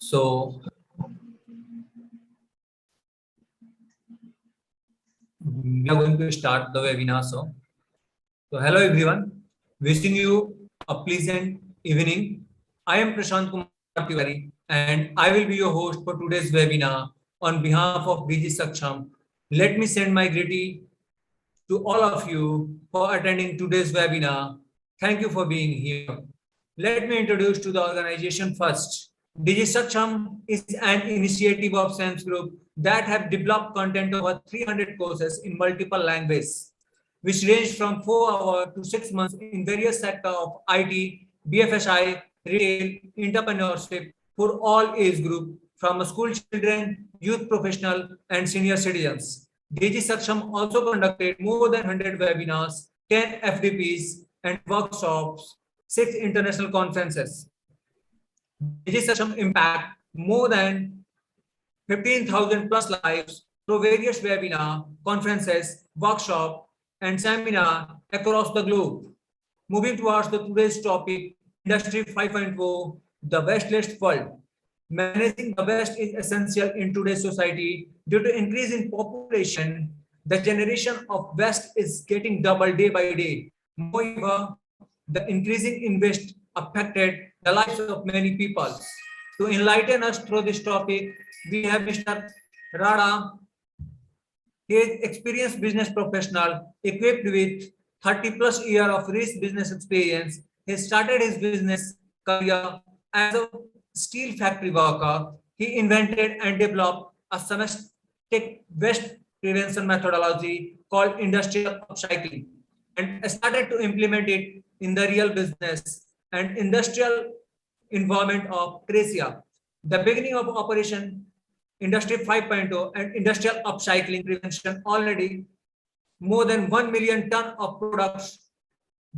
So we are going to start the webinar. So hello everyone, wishing you a pleasant evening. I am Prashant Kumar Tiwari and I will be your host for today's webinar on behalf of DIGISAKSHAM. Let me send my greeting to all of you for attending today's webinar. Thank you for being here. Let me introduce to the organization first. DigiSaksham is an initiative of SAMS Group that have developed content over 300 courses in multiple languages, which range from 4 hours to 6 months in various sectors of IT, BFSI, retail, entrepreneurship for all age group, from school children, youth professional, and senior citizens. DigiSaksham also conducted more than 100 webinars, 10 FDPs, and workshops, 6 international conferences. DigiSaksham impact more than 15,000 plus lives through various webinar, conferences, workshop, and seminar across the globe. Moving towards the today's topic, Industry 5.0, the Wasteless world. Managing the waste is essential in today's society due to increase in population. The generation of waste is getting double day by day. Moreover, the increasing in waste affected the lives of many people. To enlighten us through this topic, we have Mr. Rada. He is experienced business professional equipped with 30 plus years of rich business experience. He started his business career as a steel factory worker. He invented and developed a systematic waste prevention methodology called industrial upcycling and started to implement it in the real business and industrial environment of Tracia. The beginning of operation Industry 5.0 and industrial upcycling prevention already more than 1 million ton of products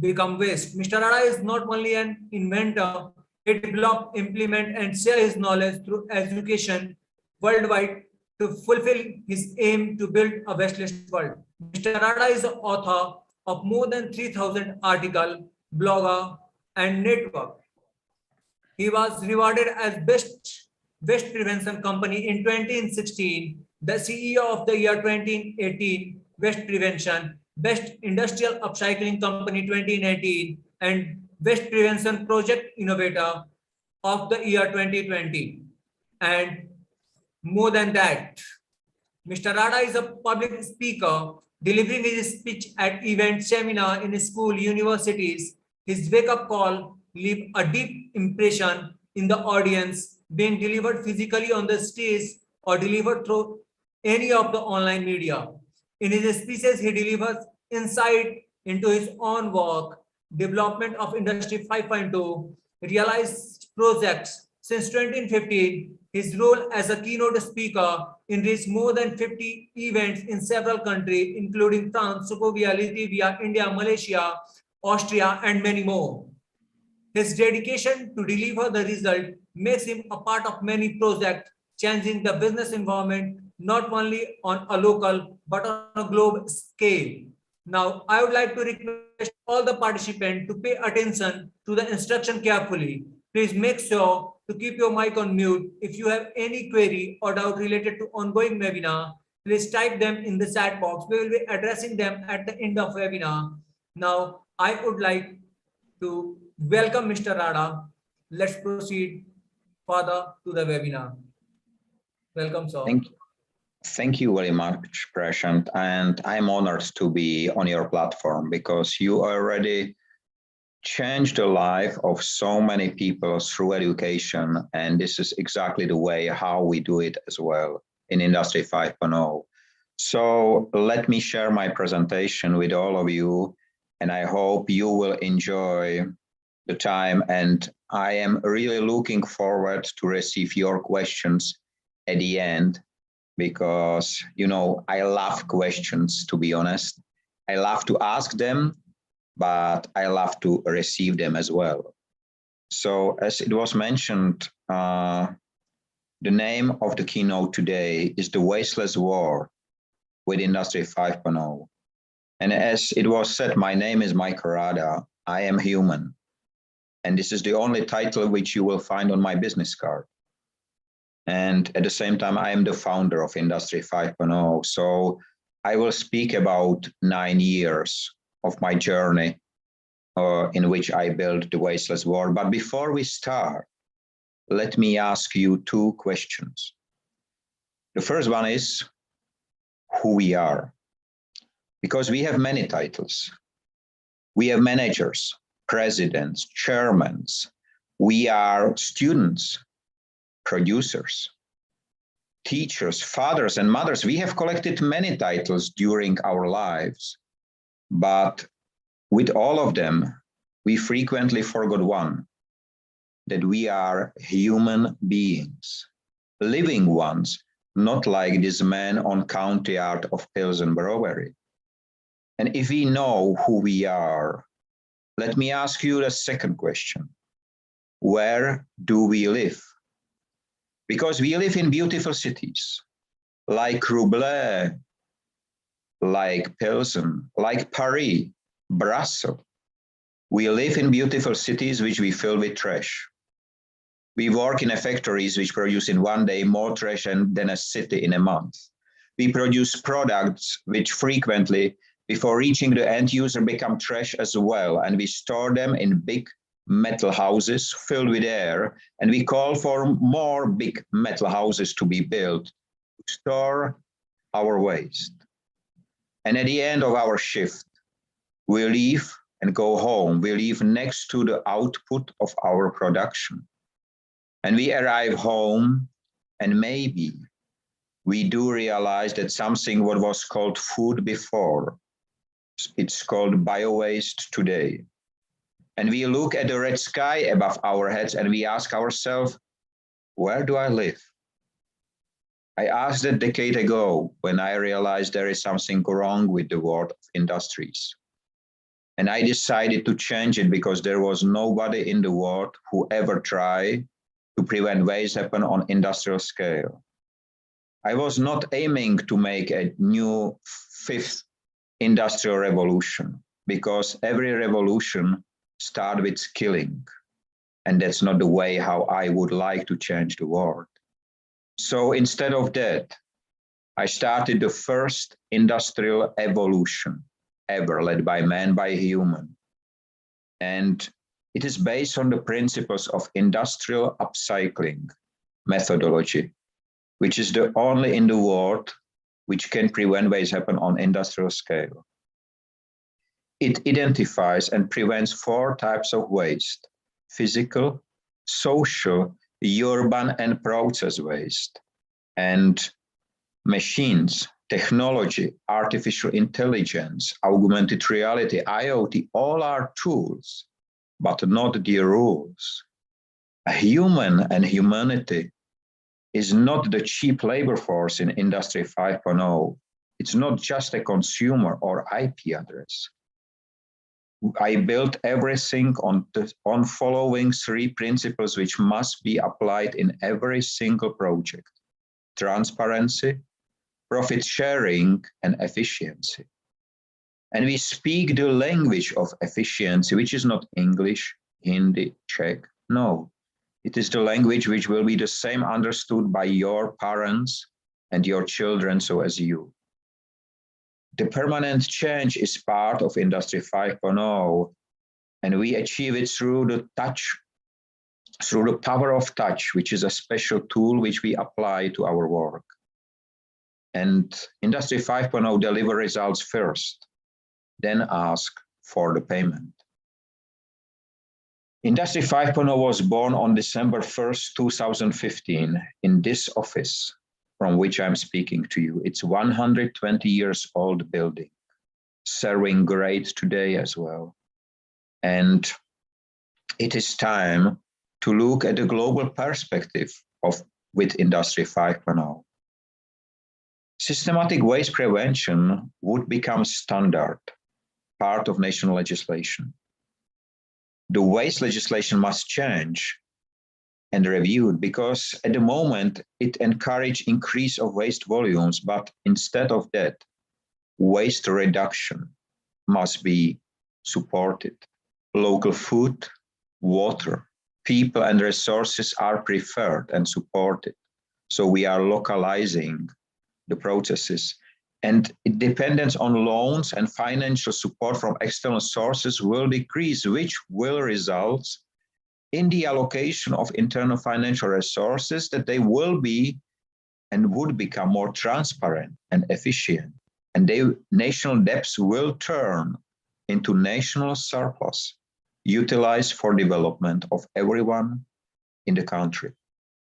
become waste. Mr. Rada is not only an inventor, he developed, implement and share his knowledge through education worldwide to fulfill his aim to build a wasteless world. Mr. Rada is the author of more than 3,000 articles, blogger and network. He was rewarded as Best Waste Prevention Company in 2016, the CEO of the year 2018, Waste Prevention, Best Industrial Upcycling Company 2019, and Waste Prevention Project Innovator of the year 2020. And more than that, Mr. Rada is a public speaker, delivering his speech at events, seminar in school, universities. His wake-up call leave a deep impression in the audience, being delivered physically on the stage or delivered through any of the online media. In his speeches, he delivers insight into his own work, development of Industry 5.0, realized projects. Since 2015, his role as a keynote speaker enriched more than 50 events in several countries, including France, Sokovia, Latvia, India, Malaysia, Austria, and many more. His dedication to deliver the result makes him a part of many projects, changing the business environment not only on a local but on a global scale. Now, I would like to request all the participants to pay attention to the instruction carefully. Please make sure to keep your mic on mute. If you have any query or doubt related to ongoing webinar, please type them in the chat box. We will be addressing them at the end of webinar. Now, I would like to welcome Mr. Rada. Let's proceed further to the webinar. Welcome, sir. Thank you very much, Prashant. And I'm honored to be on your platform because you already changed the life of so many people through education. And this is exactly the way how we do it as well in Industry 5.0. So let me share my presentation with all of you. And I hope you will enjoy the time. And I am really looking forward to receive your questions at the end, because, you know, I love questions, to be honest. I love to ask them, but I love to receive them as well. So as it was mentioned, the name of the keynote today is The Wasteless War with Industry 5.0. And as it was said, my name is Miachel Rada. I am human. And this is the only title which you will find on my business card. And at the same time, I am the founder of Industry 5.0. So I will speak about 9 years of my journey in which I built the wasteless world. But before we start, let me ask you 2 questions. The first one is who we are, because we have many titles. We have managers, presidents, chairmen. We are students, producers, teachers, fathers and mothers. We have collected many titles during our lives, but with all of them, we frequently forgot one, that we are human beings, living ones, not like this man on County Art of Pilsen Brewery. And if we know who we are, let me ask you the second question. Where do we live? Because we live in beautiful cities, like Roubaix, like Pilsen, like Paris, Brussels. We live in beautiful cities which we fill with trash. We work in factories which produce in one day more trash than a city in a month. We produce products which frequently, before reaching the end user, become trash as well, and we store them in big metal houses filled with air, and we call for more big metal houses to be built to store our waste. And at the end of our shift, we leave and go home. We leave next to the output of our production. And we arrive home, and maybe we do realize that something what was called food before, it's called biowaste today. And we look at the red sky above our heads and we ask ourselves, where do I live? I asked a decade ago when I realized there is something wrong with the world of industries. And I decided to change it because there was nobody in the world who ever tried to prevent waste happen on industrial scale. I was not aiming to make a new 5th industrial revolution, because every revolution starts with killing. And that's not the way how I would like to change the world. So instead of that, I started the first industrial evolution ever led by man, by human. And it is based on the principles of industrial upcycling methodology, which is the only in the world which can prevent waste happen on industrial scale. It identifies and prevents 4 types of waste: physical, social, urban, and process waste. And machines, technology, artificial intelligence, augmented reality, IoT, all are tools, but not the rules. A human and humanity is not the cheap labor force in Industry 5.0. It's not just a consumer or IP address. I built everything on following 3 principles which must be applied in every single project: transparency, profit sharing, and efficiency. And we speak the language of efficiency, which is not English, Hindi, Czech. No, it is the language which will be the same understood by your parents and your children, so as you. The permanent change is part of Industry 5.0, and we achieve it through the touch, through the power of touch, which is a special tool which we apply to our work. And Industry 5.0 deliver results first, then ask for the payment. Industry 5.0 was born on December 1st, 2015, in this office from which I'm speaking to you. It's 120 years old building, serving great today as well. And it is time to look at the global perspective with Industry 5.0. Systematic waste prevention would become standard, part of national legislation. The waste legislation must change and reviewed, because at the moment it encourages increase of waste volumes, but instead of that, waste reduction must be supported. Local food, water, people and resources are preferred and supported. So we are localizing the processes. And dependence on loans and financial support from external sources will decrease, which will result in the allocation of internal financial resources that they will be and would become more transparent and efficient. And national debts will turn into national surplus, utilized for development of everyone in the country.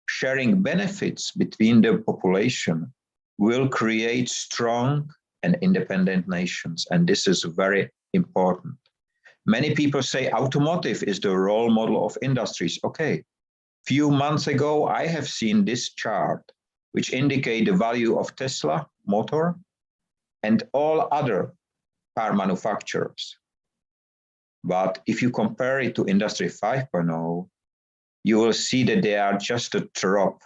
Sharing benefits between the population will create strong and independent nations. And this is very important. Many people say automotive is the role model of industries. Okay, few months ago, I have seen this chart, which indicate the value of Tesla motor and all other car manufacturers. But if you compare it to Industry 5.0, you will see that they are just a drop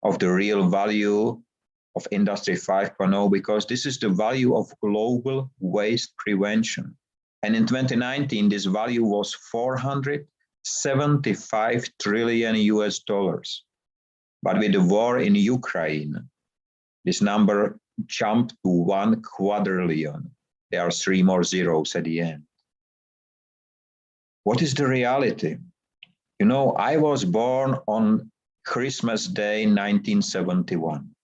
of the real value of Industry 5.0, because this is the value of global waste prevention. And in 2019, this value was 475 trillion US dollars. But with the war in Ukraine, this number jumped to 1 quadrillion. There are 3 more zeros at the end. What is the reality? You know, I was born on Christmas Day, 1971.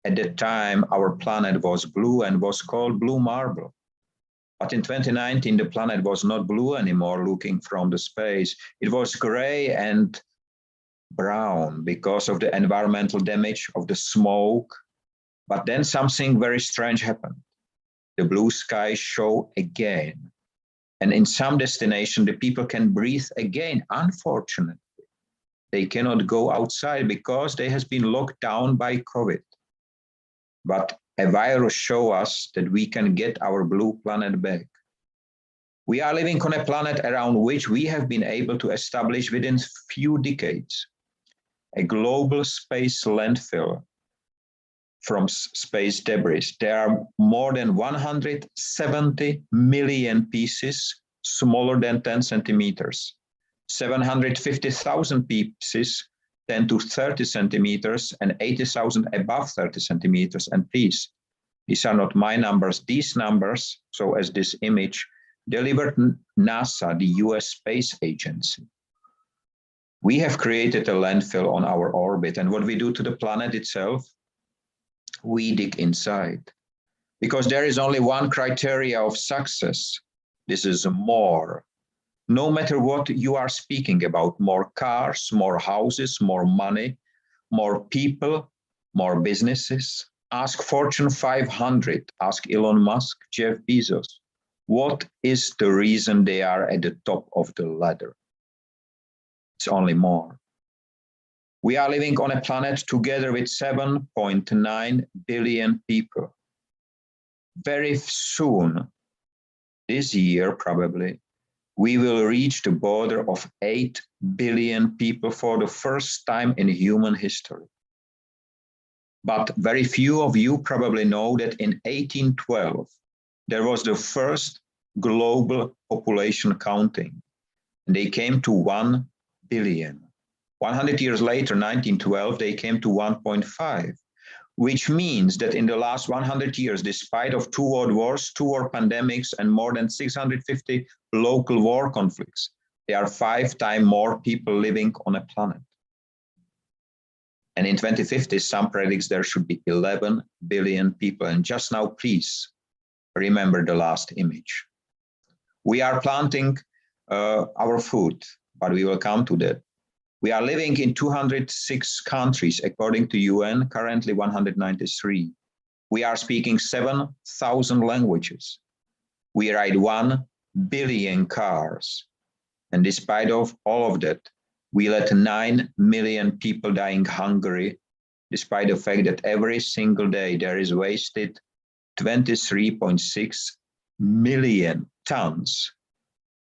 At that time, our planet was blue and was called blue marble. But in 2019, the planet was not blue anymore looking from the space. It was gray and brown because of the environmental damage of the smoke. But then something very strange happened. The blue skies show again. And in some destination, the people can breathe again. Unfortunately, they cannot go outside because they have been locked down by COVID. But a virus shows us that we can get our blue planet back. We are living on a planet around which we have been able to establish within few decades a global space landfill from space debris. There are more than 170 million pieces smaller than 10 centimeters, 750,000 pieces 10 to 30 centimeters, and 80,000 above 30 centimeters. And please, these are not my numbers. These numbers, so as this image, delivered NASA, the US Space Agency. We have created a landfill on our orbit, and what we do to the planet itself, we dig inside. Because there is only one criteria of success. This is more. No matter what you are speaking about, more cars, more houses, more money, more people, more businesses. Ask Fortune 500, ask Elon Musk, Jeff Bezos. What is the reason they are at the top of the ladder? It's only more. We are living on a planet together with 7.9 billion people. Very soon, this year probably, we will reach the border of 8 billion people for the first time in human history. But very few of you probably know that in 1812, there was the first global population counting. And they came to 1 billion. 100 years later, 1912, they came to 1.5, which means that in the last 100 years, despite of 2 world wars, 2 war pandemics, and more than 650 local war conflicts, there are 5 times more people living on a planet. And in 2050, some predicts there should be 11 billion people. And just now, please remember the last image. We are planting our food, but we will come to that. We are living in 206 countries, according to UN, currently 193. We are speaking 7,000 languages. We ride 1 billion cars. And despite of all of that, we let 9 million people die in Hungary, despite the fact that every single day there is wasted 23.6 million tons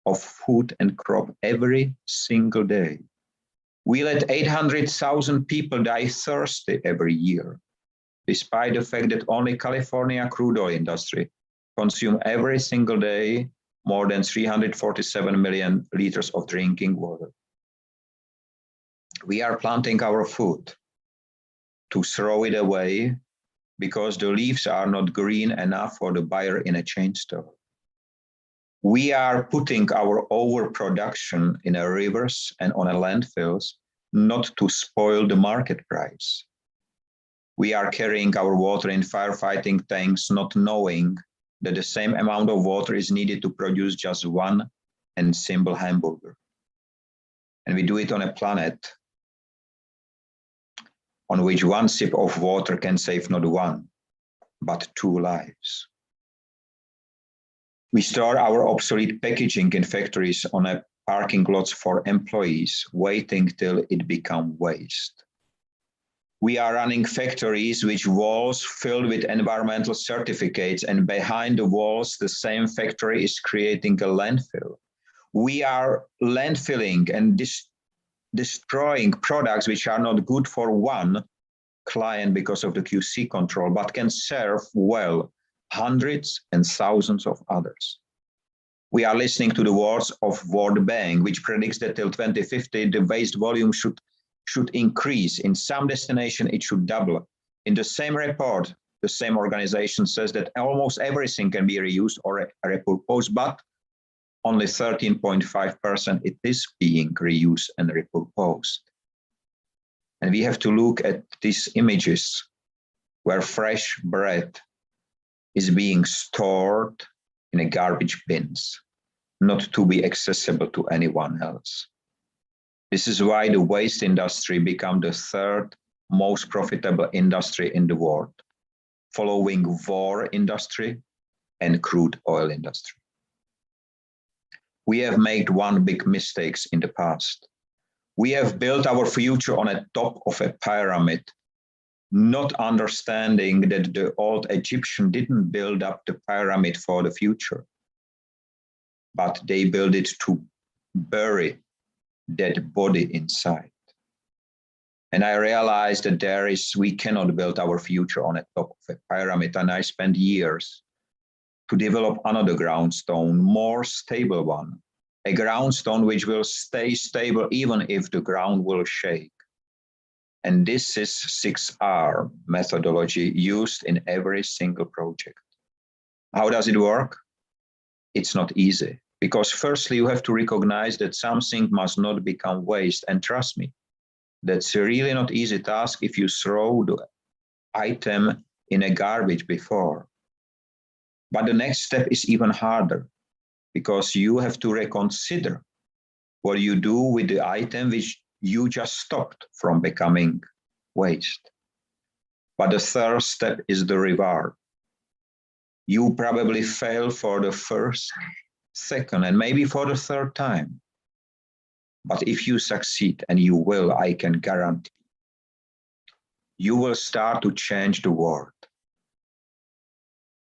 of food and crop every single day. We let 800,000 people die thirsty every year, despite the fact that only California crude oil industry consume every single day more than 347 million liters of drinking water. We are planting our food. to throw it away because the leaves are not green enough for the buyer in a chain store. We are putting our overproduction in a rivers and on a landfills, not to spoil the market price. We are carrying our water in firefighting tanks, not knowing that the same amount of water is needed to produce just one and simple hamburger. And we do it on a planet on which one sip of water can save not one, but 2 lives. We store our obsolete packaging in factories on a parking lots for employees, waiting till it becomes waste. We are running factories which walls filled with environmental certificates, and behind the walls, the same factory is creating a landfill. We are landfilling and destroying products which are not good for one client because of the QC control, but can serve well hundreds and thousands of others. We are listening to the words of World Bank, which predicts that till 2050, the waste volume should increase. In some destination, it should double. In the same report, the same organization says that almost everything can be reused or repurposed, but only 13.5% it is being reused and repurposed. And we have to look at these images where fresh bread is being stored in a garbage bins, not to be accessible to anyone else. This is why the waste industry became the 3rd most profitable industry in the world, following war industry and crude oil industry. We have made one big mistake in the past. We have built our future on the top of a pyramid, not understanding that the old Egyptian didn't build up the pyramid for the future, but they built it to bury that body inside. And I realized that we cannot build our future on the top of a pyramid. And I spent years to develop another ground stone, more stable one, a ground stone which will stay stable even if the ground will shake. And this is 6R methodology used in every single project. How does it work? It's not easy, because firstly, you have to recognize that something must not become waste. And trust me, that's a really not easy task if you throw the item in a garbage before. But the next step is even harder, because you have to reconsider what you do with the item which you just stopped from becoming waste. But the 3rd step is the reward. You probably fail for the 1st, 2nd, and maybe for the 3rd time. But if you succeed, and you will, I can guarantee, you will start to change the world.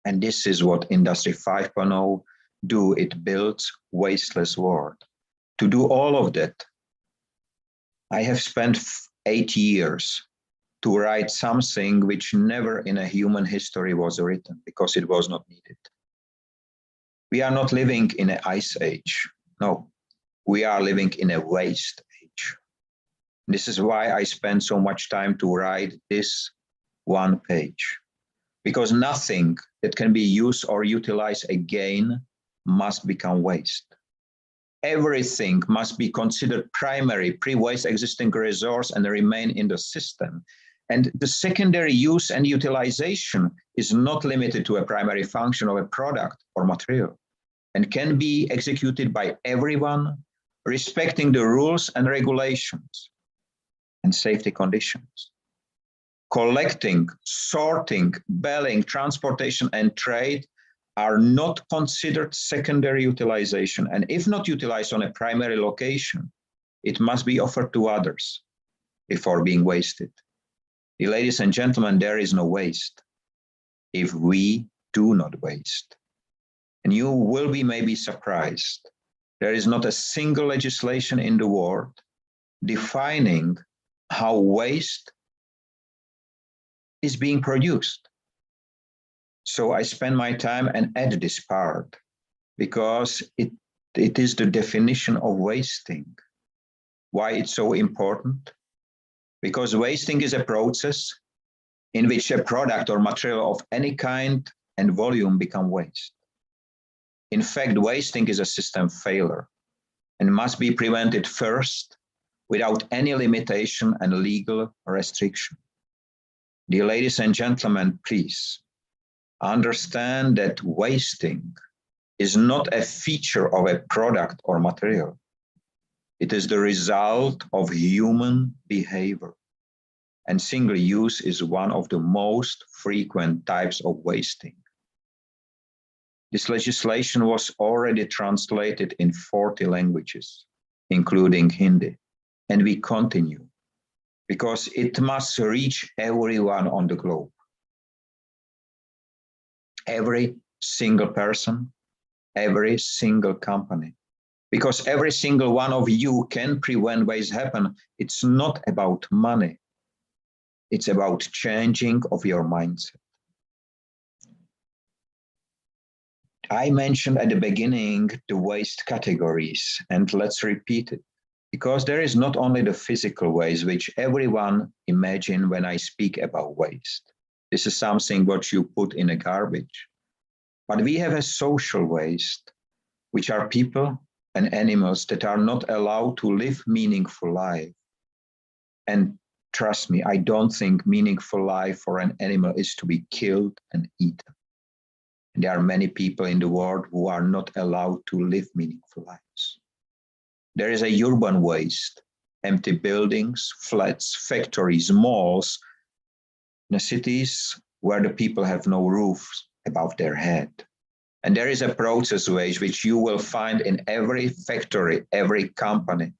And this is what Industry 5.0 do. It builds wasteless world. To do all of that, I have spent 8 years to write something which never in a human history was written, because it was not needed. We are not living in an ice age. No, we are living in a waste age. This is why I spent so much time to write this one page, because nothing that can be used or utilized again must become waste. Everything must be considered primary, pre-waste existing resource and remain in the system. And the secondary use and utilization is not limited to a primary function of a product or material, and can be executed by everyone, respecting the rules and regulations and safety conditions. Collecting, sorting, baling, transportation, and trade are not considered secondary utilization. And if not utilized on a primary location, it must be offered to others before being wasted. Ladies and gentlemen, there is no waste if we do not waste. And you will be maybe surprised. There is not a single legislation in the world defining how waste is being produced. So I spend my time and add this part, because it is the definition of wasting. Why it's so important? Because wasting is a process in which a product or material of any kind and volume become waste. In fact, wasting is a system failure and must be prevented first without any limitation and legal restriction. Dear ladies and gentlemen, please understand that wasting is not a feature of a product or material. It is the result of human behavior. And single use is one of the most frequent types of wasting. This legislation was already translated in 40 languages, including Hindi, and we continue because it must reach everyone on the globe. Every single person, every single company, because every single one of you can prevent waste happen. It's not about money. It's about changing of your mindset. I mentioned at the beginning the waste categories, and let's repeat it, because there is not only the physical waste, which everyone imagine when I speak about waste. This is something what you put in a garbage. But we have a social waste, which are people and animals that are not allowed to live meaningful life. And trust me, I don't think meaningful life for an animal is to be killed and eaten. And there are many people in the world who are not allowed to live meaningful lives. There is a urban waste, empty buildings, flats, factories, malls, in the cities where the people have no roofs above their head. And there is a process waste which you will find in every factory, every company,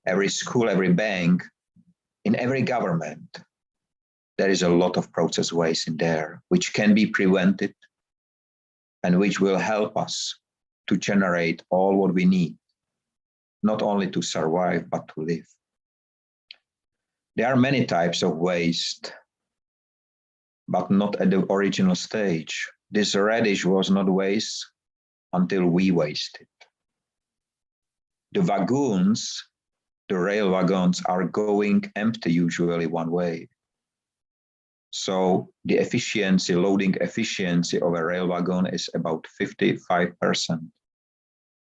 every school, every bank, in every government. There is a lot of process waste in there, which can be prevented and which will help us to generate all what we need, not only to survive, but to live. There are many types of waste, but not at the original stage. This radish was not waste until we wasted. The wagons, the rail wagons, are going empty usually one way. So the efficiency, loading efficiency of a rail wagon is about 55%.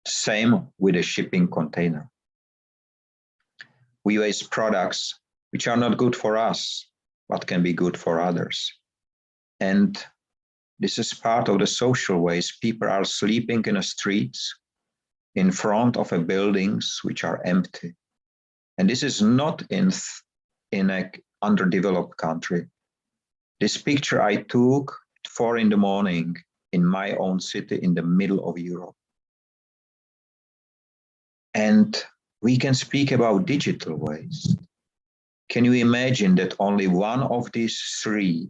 Same with a shipping container. We waste products which are not good for us, but can be good for others. And this is part of the social waste. People are sleeping in the streets in front of buildings which are empty. And this is not in an underdeveloped country. This picture I took at 4 in the morning in my own city in the middle of Europe. And we can speak about digital waste. Can you imagine that only one of these 3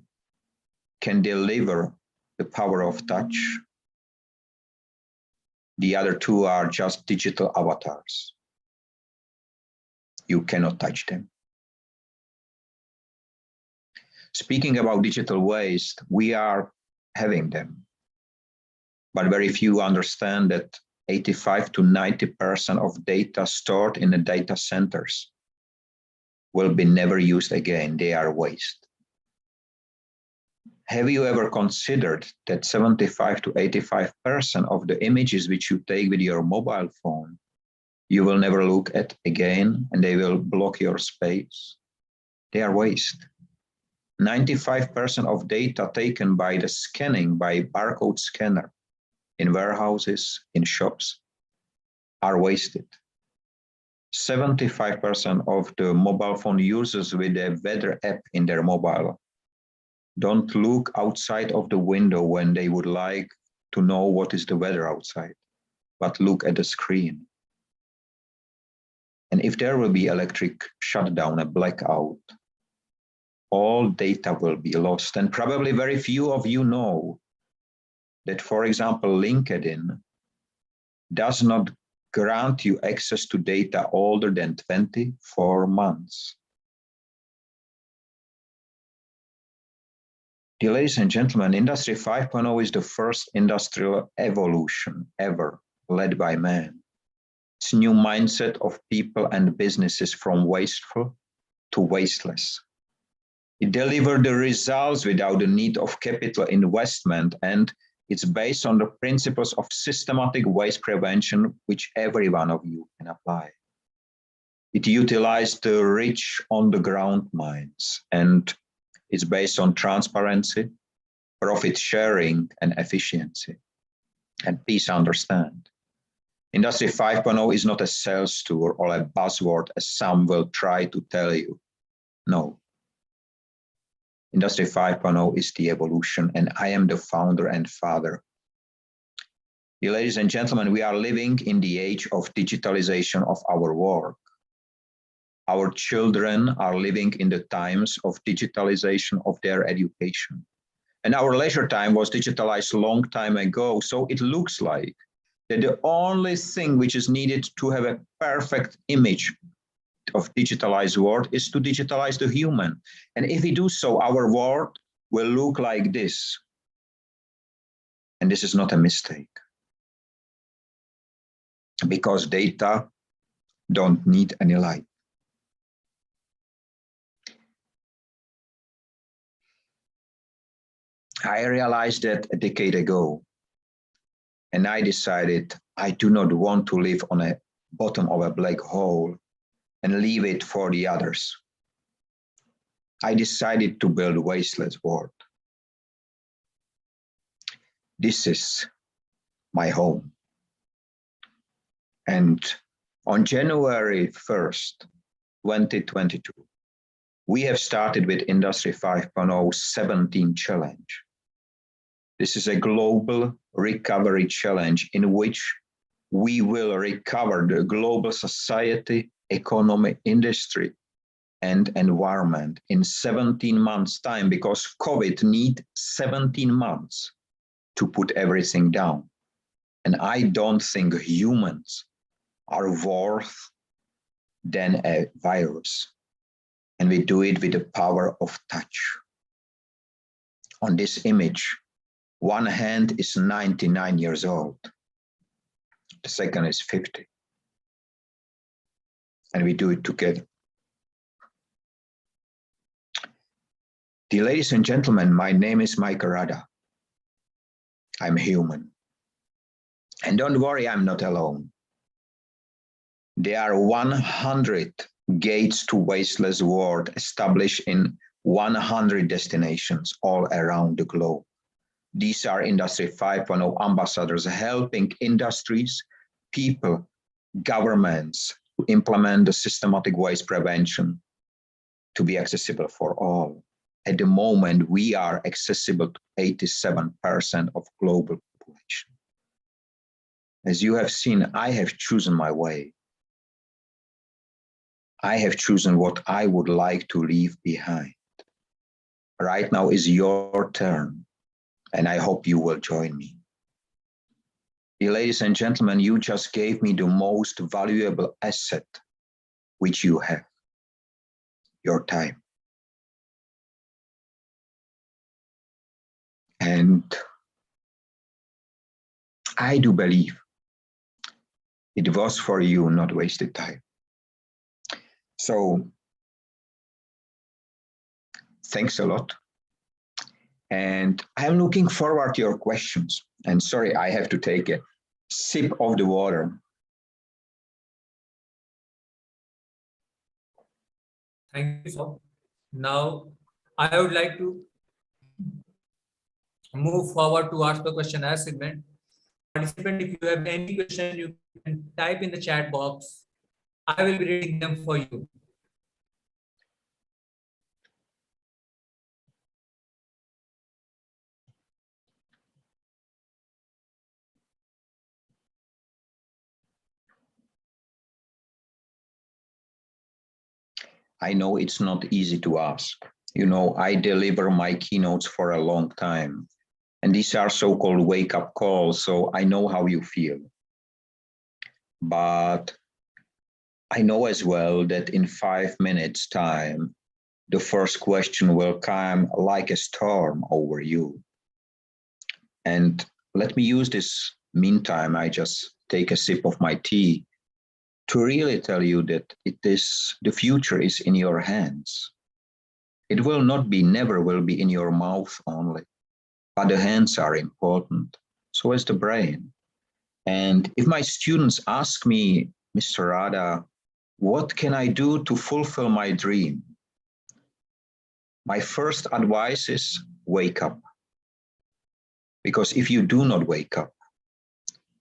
can deliver the power of touch? The other 2 are just digital avatars. You cannot touch them. Speaking about digital waste, we are having them, but very few understand that 85 to 90% of data stored in the data centers will be never used again. They are waste. Have you ever considered that 75 to 85% of the images which you take with your mobile phone, you will never look at again, and they will block your space? They are waste. 95% of data taken by the scanning, by barcode scanner in warehouses, in shops, are wasted. 75% of the mobile phone users with a weather app in their mobile don't look outside of the window when they would like to know what is the weather outside, but look at the screen. And if there will be electric shutdown, a blackout, all data will be lost. And probably very few of you know that, for example, LinkedIn does not grant you access to data older than 24 months. Dear ladies and gentlemen, Industry 5.0 is the first industrial evolution ever led by man. It's a new mindset of people and businesses from wasteful to wasteless. It delivers the results without the need of capital investment, and it's based on the principles of systematic waste prevention, which every one of you can apply. It utilizes the rich on-the-ground mines, and it's based on transparency, profit sharing, and efficiency. And please understand, Industry 5.0 is not a sales tool or a buzzword as some will try to tell you. No. Industry 5.0 is the evolution, and I am the founder and father. Ladies and gentlemen, we are living in the age of digitalization of our work. Our children are living in the times of digitalization of their education. And our leisure time was digitalized a long time ago, so it looks like that the only thing which is needed to have a perfect image of digitalized world is to digitalize the human. And if we do so, our world will look like this. And this is not a mistake. Because data don't need any light. I realized that a decade ago, and I decided I do not want to live on a bottom of a black hole and leave it for the others. I decided to build a wasteless world. This is my home. And on January 1st, 2022, we have started with Industry 5.0 17 challenge. This is a global recovery challenge in which we will recover the global society, economy, industry, and environment in 17 months' time, because COVID needs 17 months to put everything down. And I don't think humans are worth than a virus. And we do it with the power of touch. On this image, one hand is 99 years old. The second is 50. And we do it together. Dear ladies and gentlemen, my name is Miachel Rada. I'm human. And don't worry, I'm not alone. There are 100 gates to wasteless world established in 100 destinations all around the globe. These are Industry 5.0 ambassadors helping industries, people, governments to implement the systematic waste prevention to be accessible for all. At the moment, we are accessible to 87% of global population. As you have seen, I have chosen my way. I have chosen what I would like to leave behind. Right now is your turn, and I hope you will join me. Dear ladies and gentlemen, you just gave me the most valuable asset which you have, your time. And I do believe it was for you, not wasted time. So thanks a lot. And I'm looking forward to your questions. And sorry, I have to take a sip of the water. Thank you, sir. Now, I would like to move forward to ask the question as segment. Participant, if you have any question, you can type in the chat box. I will be reading them for you. I know it's not easy to ask. You know, I deliver my keynotes for a long time, and these are so-called wake-up calls, so I know how you feel. But I know as well that in 5 minutes' time, the first question will come like a storm over you. And let me use this meantime, I just take a sip of my tea to really tell you that the future is in your hands. It will not be, never will be in your mouth only, but the hands are important. So is the brain. And if my students ask me, Mr. Rada, what can I do to fulfill my dream? My first advice is wake up. Because if you do not wake up,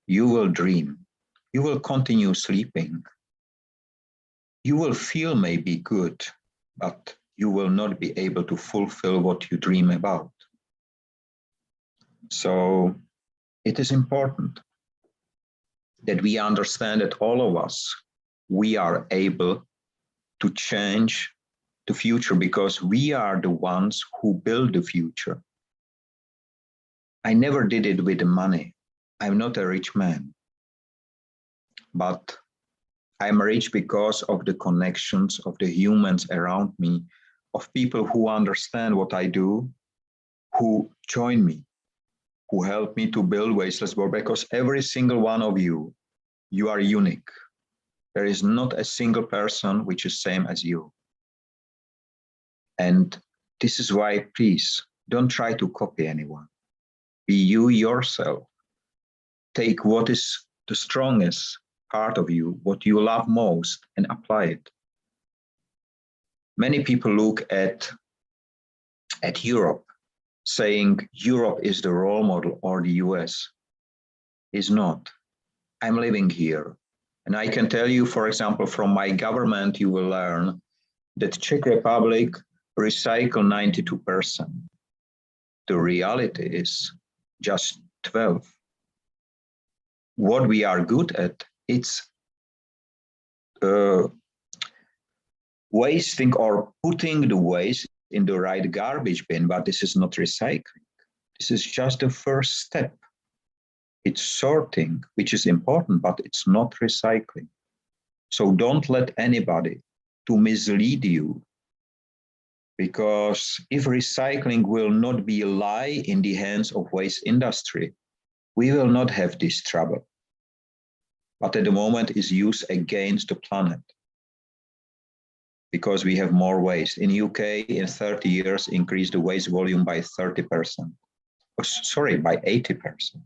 you will dream. You will continue sleeping. You will feel maybe good, but you will not be able to fulfill what you dream about. So it is important that we understand that all of us, we are able to change the future because we are the ones who build the future. I never did it with the money. I'm not a rich man, but I'm rich because of the connections of the humans around me, of people who understand what I do, who join me, who help me to build Wasteless world, because every single one of you, you are unique. There is not a single person which is same as you. And this is why, please, don't try to copy anyone. Be you yourself. Take what is the strongest part of you, what you love most, and apply it. Many people look at Europe, saying Europe is the role model or the US. Is not. I'm living here. And I can tell you, for example, from my government, you will learn that Czech Republic recycle 92%. The reality is just 12. What we are good at, it's wasting or putting the waste in the right garbage bin, but this is not recycling. This is just the first step. It's sorting, which is important, but it's not recycling. So don't let anybody to mislead you, because if recycling will not be a lie in the hands of waste industry, we will not have this trouble. But at the moment is used against the planet, because we have more waste. In UK, in 30 years, increased the waste volume by 30%. Oh, sorry, by 80%.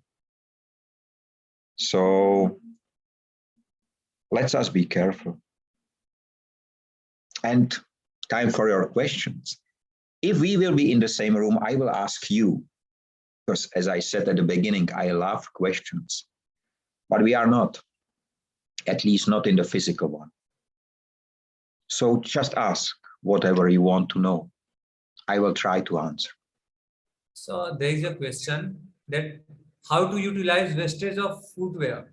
So let's us be careful. And time for your questions. If we will be in the same room, I will ask you, because as I said at the beginning, I love questions, but we are not, at least not in the physical one. So just ask whatever you want to know. I will try to answer. So there is a question that how to utilize wastage of footwear?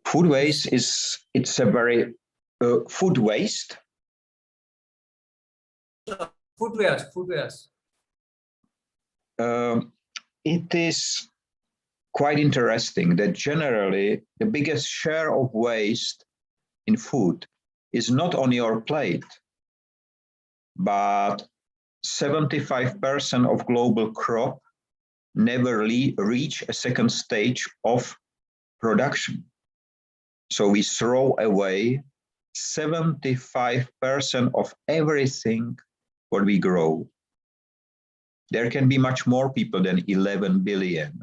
Food waste it's a very, food waste. Footwears. It is quite interesting that generally the biggest share of waste in food is not on your plate, but 75% of global crop never reach a second stage of production. So we throw away 75% of everything what we grow. There can be much more people than 11 billion.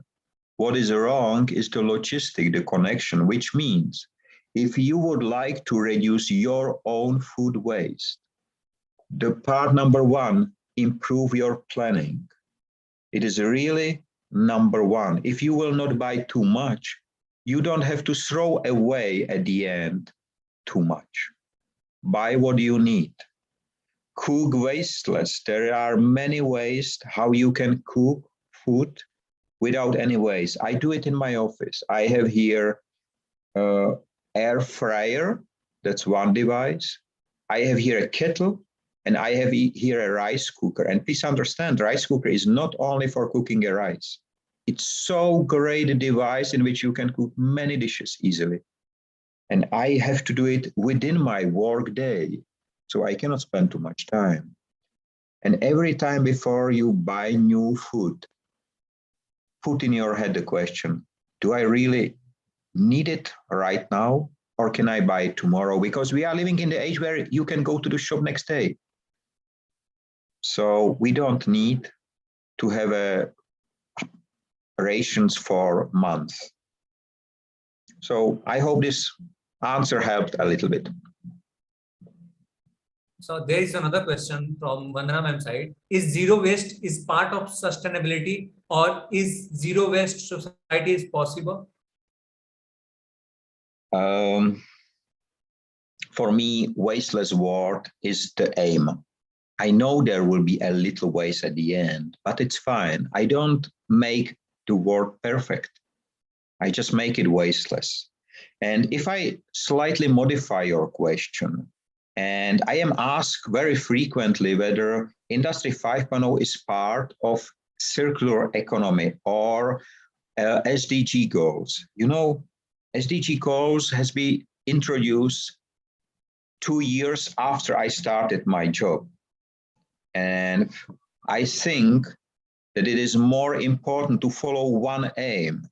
What is wrong is the logistic, the connection, which means if you would like to reduce your own food waste, the part number one, improve your planning. It is really number one. If you will not buy too much, you don't have to throw away at the end too much. Buy what you need. Cook wasteless. There are many ways how you can cook food without any waste. I do it in my office. I have here air fryer, that's one device. I have here a kettle, and I have here a rice cooker. And please understand, rice cooker is not only for cooking a rice. It's so great a device in which you can cook many dishes easily. And I have to do it within my work day, so I cannot spend too much time. And every time before you buy new food, put in your head the question, do I really need it right now, or can I buy it tomorrow? Because we are living in the age where you can go to the shop next day. So we don't need to have rations for months. So I hope this answer helped a little bit. So there is another question from Vandana ma'am side. Is zero waste is part of sustainability, or is zero waste society is possible? For me, wasteless world is the aim. I know there will be a little waste at the end, but it's fine. I don't make the world perfect. I just make it wasteless. And if I slightly modify your question, and I am asked very frequently whether Industry 5.0 is part of circular economy or SDG goals. You know, SDG goals has been introduced 2 years after I started my job. And I think that it is more important to follow one aim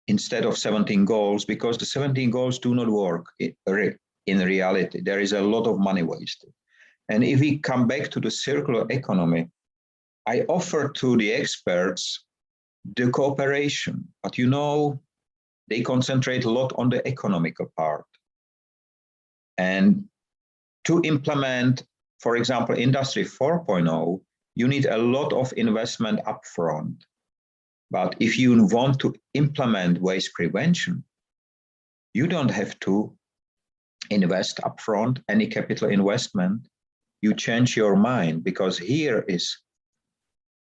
instead of 17 goals, because the 17 goals do not work in reality. There is a lot of money wasted. And if we come back to the circular economy, I offer to the experts the cooperation, but you know, they concentrate a lot on the economical part. And to implement, for example, Industry 4.0, you need a lot of investment upfront. But if you want to implement waste prevention, you don't have to invest upfront any capital investment. You change your mind, because here is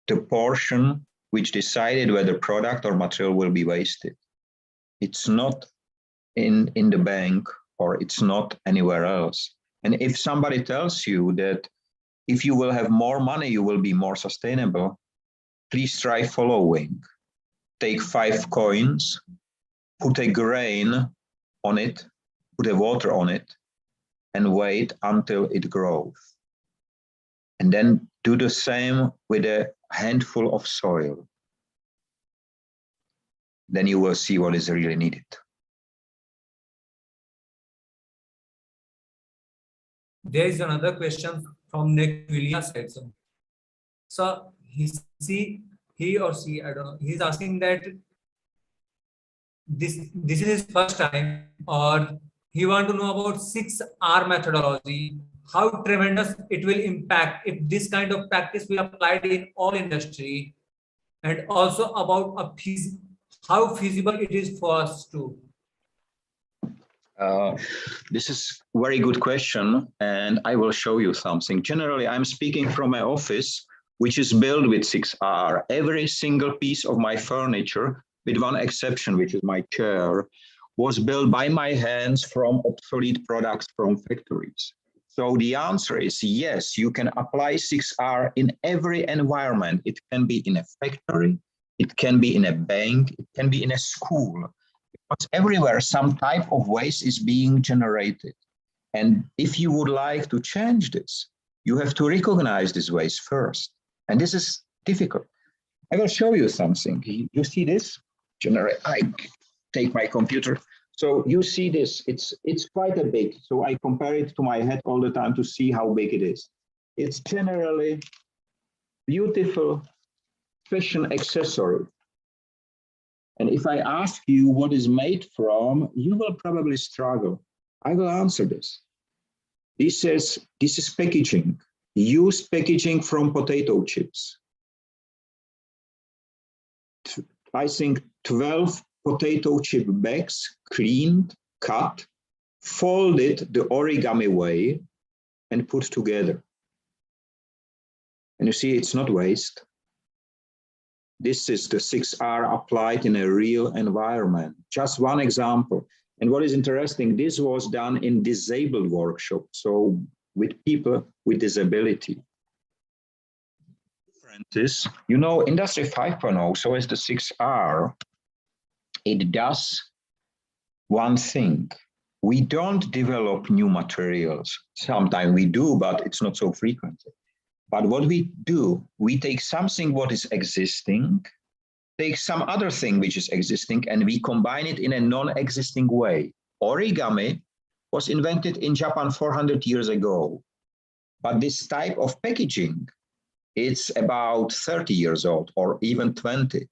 the portion which decided whether product or material will be wasted. It's not in the bank, or it's not anywhere else. And if somebody tells you that if you will have more money, you will be more sustainable, please try following. Take 5 coins, put a grain on it, put a water on it, and wait until it grows. And then do the same with a handful of soil. Then you will see what is really needed. There is another question from Nick Williams. So he or she, I don't know, he's asking that this is his first time, or he want to know about 6R methodology, how tremendous it will impact if this kind of practice will applied in all industry, and also about how feasible it is for us to. This is a very good question, and I will show you something. Generally, I'm speaking from my office, which is built with 6R. Every single piece of my furniture, with one exception, which is my chair, was built by my hands from obsolete products from factories. So the answer is yes, you can apply 6R in every environment. It can be in a factory, it can be in a bank, it can be in a school. Because everywhere some type of waste is being generated. And if you would like to change this, you have to recognize this waste first. And this is difficult. I will show you something. You see this? I take my computer. So you see this, it's quite a big. So I compare it to my head all the time to see how big it is. It's generally beautiful fashion accessory. And if I ask you what is made from, you will probably struggle. I will answer this. This is packaging, used packaging from potato chips. I think 12 potato chip bags, cleaned, cut, folded the origami way, and put together. And you see, it's not waste. This is the 6R applied in a real environment. Just one example. And what is interesting, this was done in disabled workshop, so with people with disability. Differences, you know, Industry 5.0, so as the 6R, it does one thing. We don't develop new materials. Sometimes we do, but it's not so frequent. But what we do, we take something what is existing, take some other thing which is existing, and we combine it in a non-existing way. Origami was invented in Japan 400 years ago. But this type of packaging it's about 30 years old or even 20.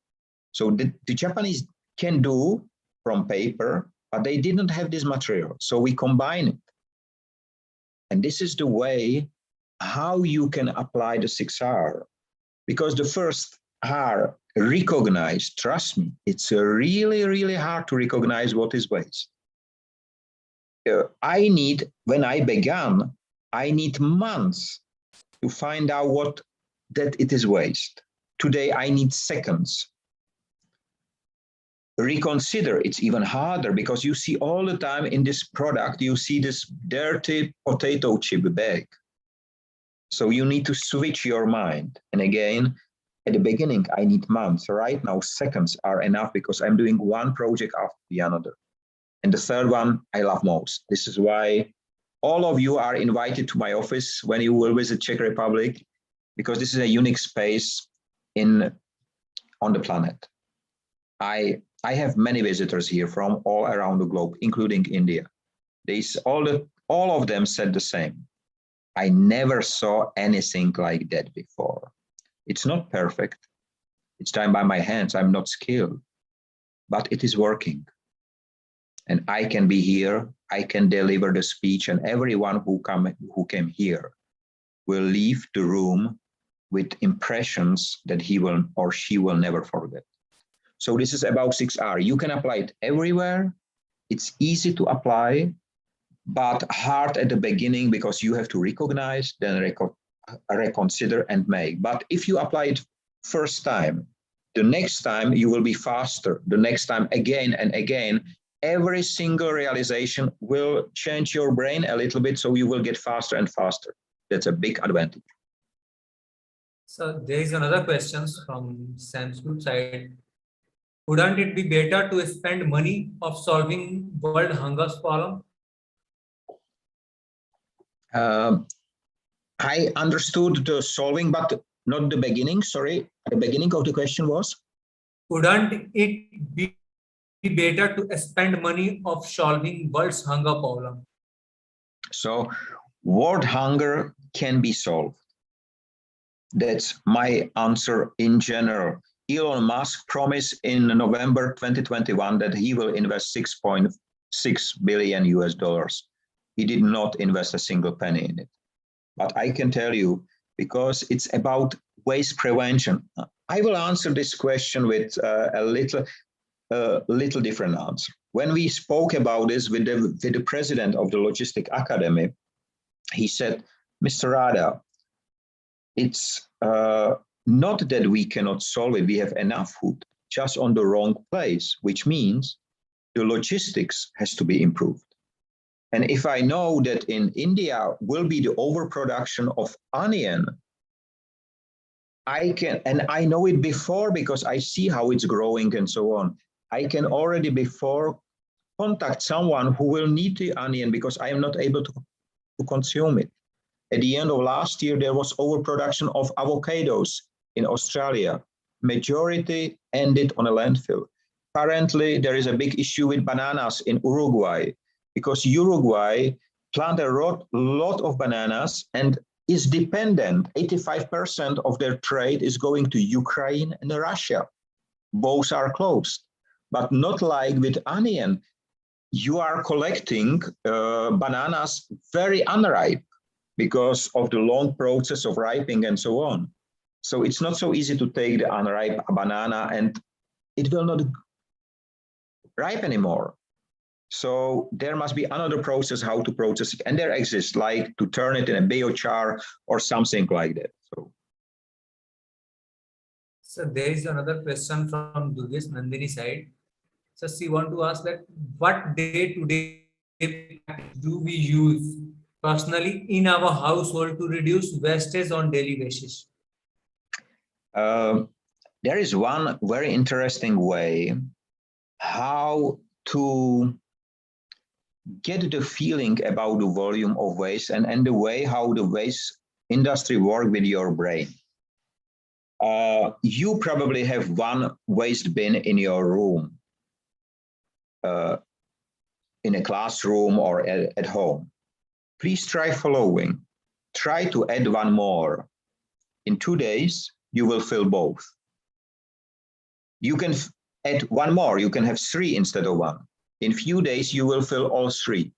So the Japanese can do from paper, but they didn't have this material. So we combine it. And this is the way how you can apply the 6R. Because the first R, recognize, trust me, it's really, really hard to recognize what is waste. When I began, I need months to find out that it is waste. Today, I need seconds. Reconsider, it's even harder because you see all the time in this product, you see this dirty potato chip bag. So you need to switch your mind. And again, at the beginning, I need months. Right now, seconds are enough because I'm doing one project after the another. And the third one, I love most. This is why all of you are invited to my office when you will visit Czech Republic, because this is a unique space on the planet. I have many visitors here from all around the globe, including India. All of them said the same. I never saw anything like that before. It's not perfect. It's done by my hands. I'm not skilled, but it is working. And I can be here. I can deliver the speech, and everyone who came here will leave the room with impressions that he will or she will never forget. So this is about 6R. You can apply it everywhere. It's easy to apply, but hard at the beginning because you have to recognize, then reconsider and make. But if you apply it first time, the next time you will be faster. The next time again and again, every single realization will change your brain a little bit, so you will get faster and faster. That's a big advantage. So there is another question from Sam's group side. Wouldn't it be better to spend money of solving world hunger problem? I understood the solving, but not the beginning. Sorry, the beginning of the question was? Wouldn't it be better to spend money of solving world's hunger problem? So world hunger can be solved. That's my answer in general. Elon Musk promised in November 2021 that he will invest 6.6 billion US dollars. He did not invest a single penny in it. But I can tell you, because it's about waste prevention, I will answer this question with a little different answer. When we spoke about this with the president of the Logistic Academy, he said, Mr. Rada, it's not that we cannot solve it. We have enough food, just on the wrong place, which means the logistics has to be improved. And if I know that in India will be the overproduction of onion, I know it before because I see how it's growing and so on. I can already before contact someone who will need the onion because I am not able to consume it. At the end of last year, there was overproduction of avocados in Australia. Majority ended on a landfill. Currently, there is a big issue with bananas in Uruguay because Uruguay plant a lot of bananas and is dependent. 85% of their trade is going to Ukraine and Russia. Both are closed, but not like with onion. You are collecting bananas very unripe because of the long process of ripening and so on. So it's not so easy to take the unripe banana and it will not ripe anymore. So there must be another process how to process it. And there exists, like to turn it in a biochar or something like that. So there is another question from Durgesh Nandini side. So she want to ask that what day-to-day practice do we use personally in our household to reduce wastage on daily basis? There is one very interesting way how to get the feeling about the volume of waste and the way how the waste industry works with your brain. You probably have one waste bin in your room, in a classroom or at home. Please try following. Try to add one more. In 2 days, you will fill both. You can add one more, you can have 3 instead of 1. In few days, you will fill all 3.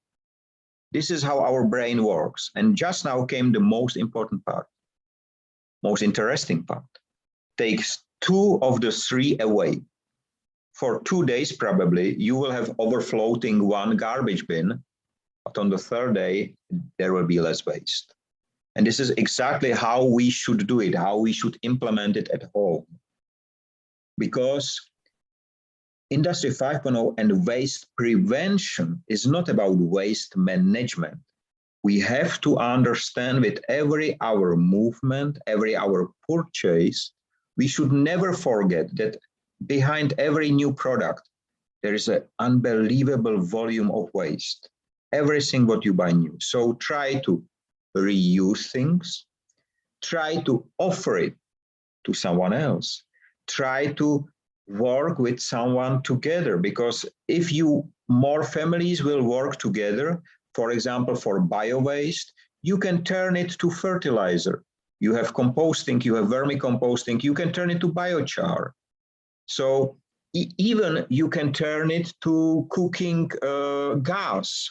This is how our brain works. And just now came the most important part, most interesting part. Takes 2 of the 3 away. For 2 days, probably, you will have overfloating 1 garbage bin, but on the 3rd day, there will be less waste. And this is exactly how we should do it, how we should implement it at home. Because Industry 5.0 and waste prevention is not about waste management. We have to understand with every our movement, every our purchase, we should never forget that behind every new product, there is an unbelievable volume of waste. Everything what you buy new. So try to reuse things, try to offer it to someone else, try to work with someone together, because if more families will work together, for example, for bio-waste, you can turn it to fertilizer. You have composting, you have vermicomposting, you can turn it to biochar. So even you can turn it to cooking gas,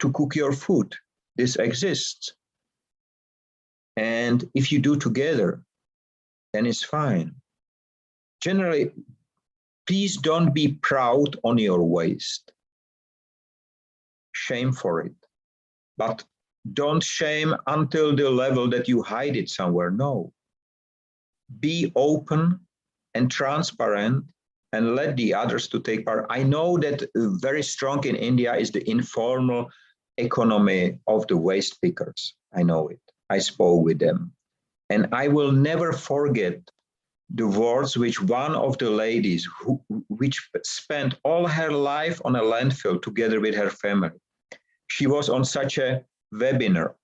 to cook your food. This exists. And if you do together, then it's fine. Generally, please don't be proud on your waste. Shame for it. But don't shame until the level that you hide it somewhere. No. Be open and transparent and let the others to take part. I know that very strong in India is the informal economy of the waste pickers. I know it. I spoke with them. And I will never forget the words which one of the ladies which spent all her life on a landfill together with her family. She was on such a webinar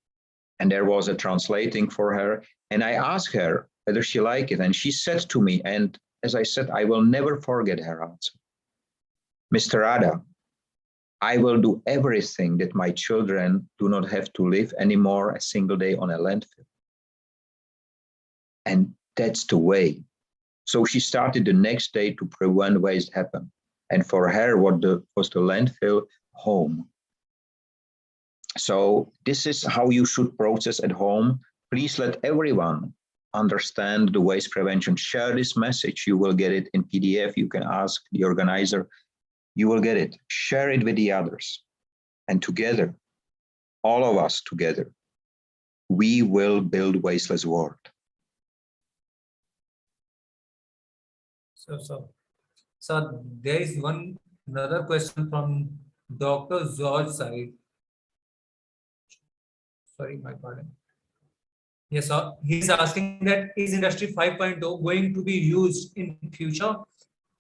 and there was a translating for her. And I asked her whether she liked it. And she said to me, and as I said, I will never forget her answer. Mr. Rada, I will do everything that my children do not have to live anymore a single day on a landfill. And that's the way. So she started the next day to prevent waste happen. And for her, was the landfill home. So this is how you should process at home. Please let everyone understand the waste prevention. Share this message. You will get it in PDF. You can ask the organizer. You will get it. Share it with the others. And together, all of us together, we will build wasteless world. So there is another question from Dr. George side. Sorry, my pardon. Yes, sir. He's asking that is Industry 5.0 going to be used in future?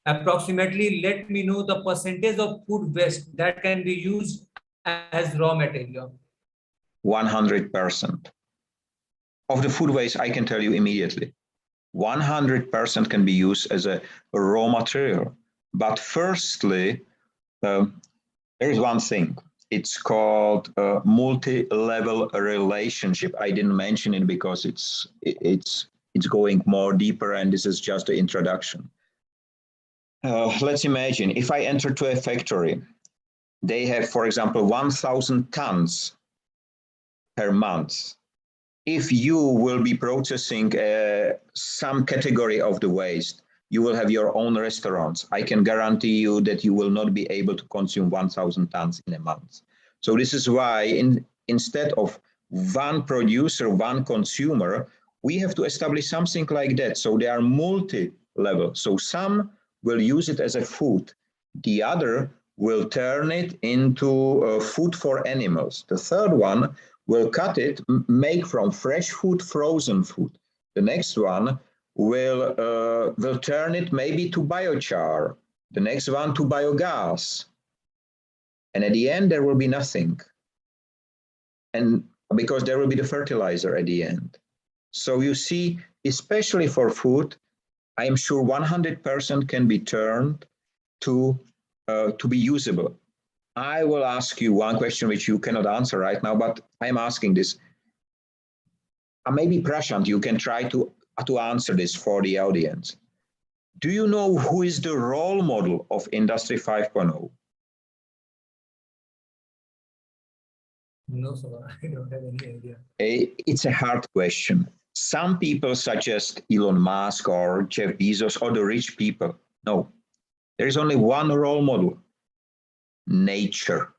Approximately, let me know the percentage of food waste that can be used as raw material. 100%. Of the food waste, I can tell you immediately. 100% can be used as a raw material. But firstly, there is one thing. It's called a multi-level relationship. I didn't mention it because it's going more deeper, and this is just the introduction. Let's imagine if I enter to a factory, they have, for example, 1,000 tons per month. If you will be processing some category of the waste, you will have your own restaurants. I can guarantee you that you will not be able to consume 1,000 tons in a month. So this is why instead of one producer, one consumer, we have to establish something like that. So they are multi-level. So some will use it as a food. The other will turn it into food for animals. The third one will cut it, make from fresh food, frozen food. The next one will turn it maybe to biochar. The next one to biogas. And at the end, there will be nothing. And because there will be the fertilizer at the end. So you see, especially for food, I am sure 100% can be turned to be usable. I will ask you one question which you cannot answer right now, but I'm asking this. maybe Prashant, you can try to answer this for the audience. Do you know who is the role model of Industry 5.0? No, sir, I don't have any idea. It's a hard question. Some people suggest Elon Musk or Jeff Bezos or the rich people. No, there is only one role model: nature.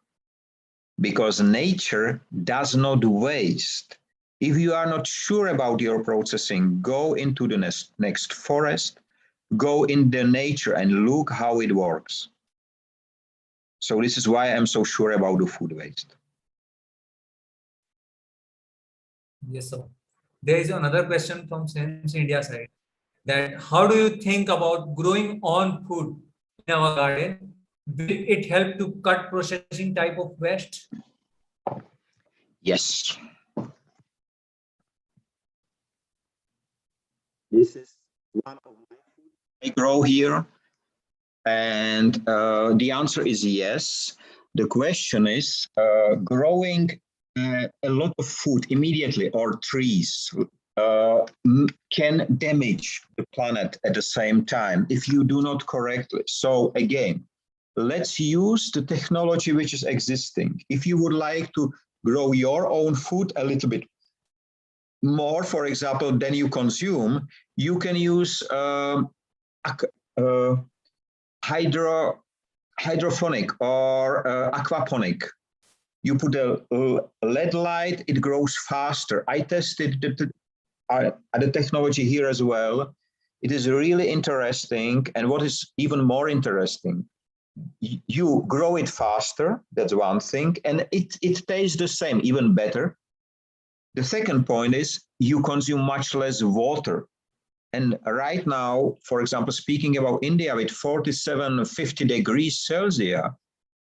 Because nature does not waste. If you are not sure about your processing, go into the next forest, go in the nature and look how it works. So this is why I'm so sure about the food waste. Yes, sir. There is another question from Sense India side, that how do you think about growing on food in our garden? Will it help to cut processing type of waste? Yes. This is one of my food I grow here. And the answer is yes. The question is, growing a lot of food immediately or trees can damage the planet at the same time if you do not correctly. So again, let's use the technology which is existing. If you would like to grow your own food a little bit more, for example, than you consume, you can use hydroponic or aquaponic. You put a LED light, it grows faster. I tested the technology here as well. It is really interesting. And what is even more interesting, you grow it faster, that's one thing, and it tastes the same, even better. The second point is you consume much less water. And right now, for example, speaking about India with 47, 50 degrees Celsius,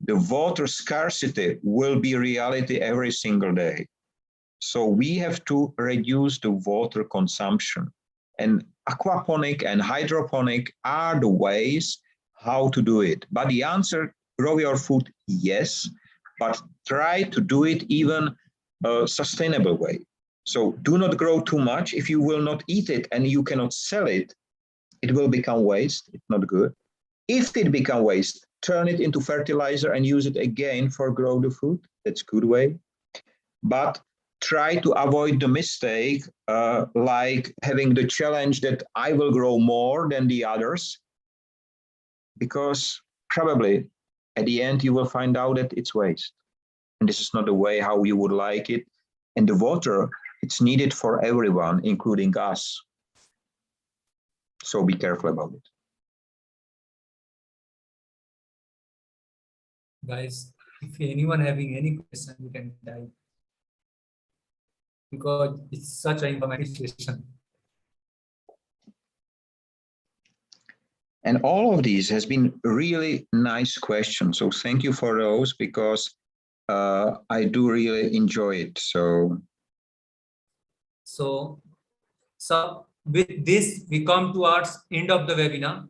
the water scarcity will be reality every single day. So we have to reduce the water consumption. And aquaponic and hydroponic are the ways how to do it. But the answer, grow your food, yes, but try to do it even a sustainable way. So do not grow too much. If you will not eat it and you cannot sell it, it will become waste. It's not good. If it become waste, turn it into fertilizer and use it again for grow the food. That's a good way. But try to avoid the mistake, like having the challenge that I will grow more than the others, because probably at the end you will find out that it's waste. And this is not the way how you would like it. And the water, it's needed for everyone, including us. So be careful about it. Guys, if anyone having any question, you can type, because it's such an informative session. And all of these has been really nice questions. So thank you for those, because I do really enjoy it. So with this, we come towards end of the webinar.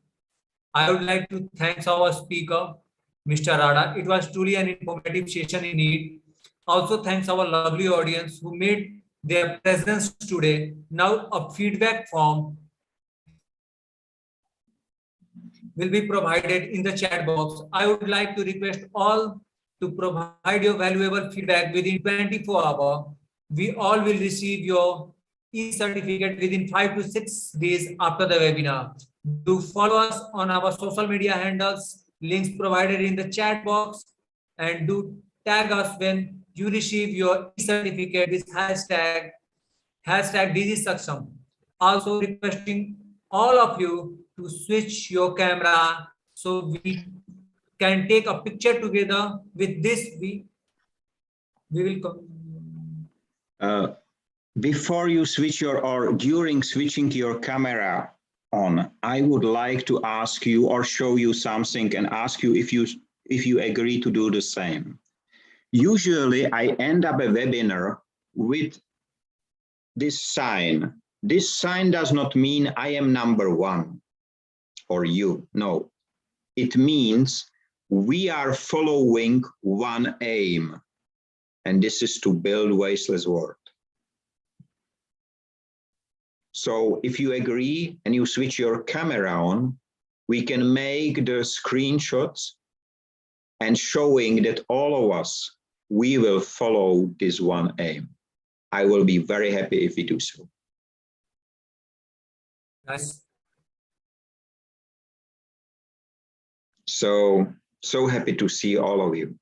I would like to thank our speaker, Mr. Rada. It was truly an informative session indeed. Also, thanks our lovely audience who made their presence today. Now, a feedback form will be provided in the chat box. I would like to request all to provide your valuable feedback within 24 hours. We all will receive your e-certificate within 5 to 6 days after the webinar. Do follow us on our social media handles, links provided in the chat box, and do tag us when you receive your e-certificate with hashtag DIGISAKSHAM. Also requesting all of you to switch your camera so we can take a picture together. With this, we will before you switch or during switching your camera on, I would like to ask you or show you something and ask you if you agree to do the same. Usually I end up a webinar with this sign. This sign does not mean I am number one or you. No, it means we are following one aim, and this is to build wasteless world. So if you agree and you switch your camera on, we can make the screenshots and showing that all of us, we will follow this one aim. I will be very happy if we do so. Nice. So happy to see all of you.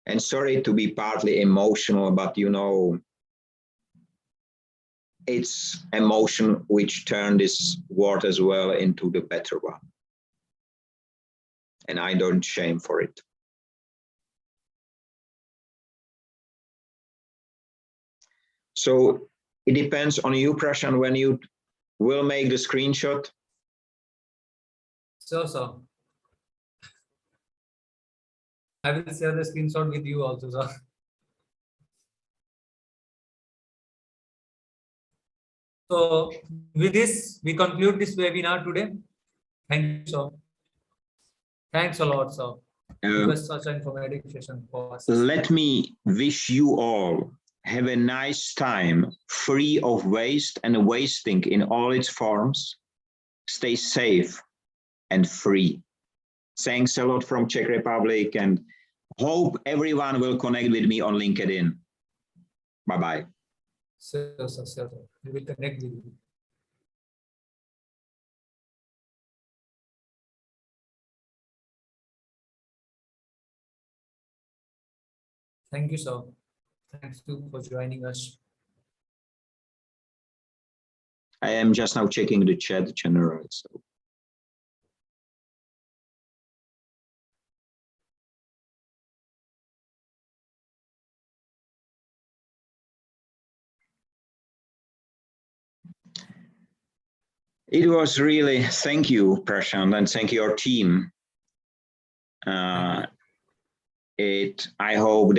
And sorry to be partly emotional, but you know, it's emotion which turned this word as well into the better one. And I don't shame for it. So it depends on you, Prashant, when you will make the screenshot. So I will share the screenshot with you also, sir. So with this, we conclude this webinar today. Thank you, sir. Thanks a lot, sir. It was such an informative session for us. Let me wish you all have a nice time, free of waste and wasting in all its forms. Stay safe and free. Thanks a lot from Czech Republic, and hope everyone will connect with me on LinkedIn. Bye-bye. Sure, sir. We will connect with you. Thank you, sir. Thanks for joining us. I am just now checking the chat general. So. It was really, thank you, Prashant, and thank you, your team. I hope that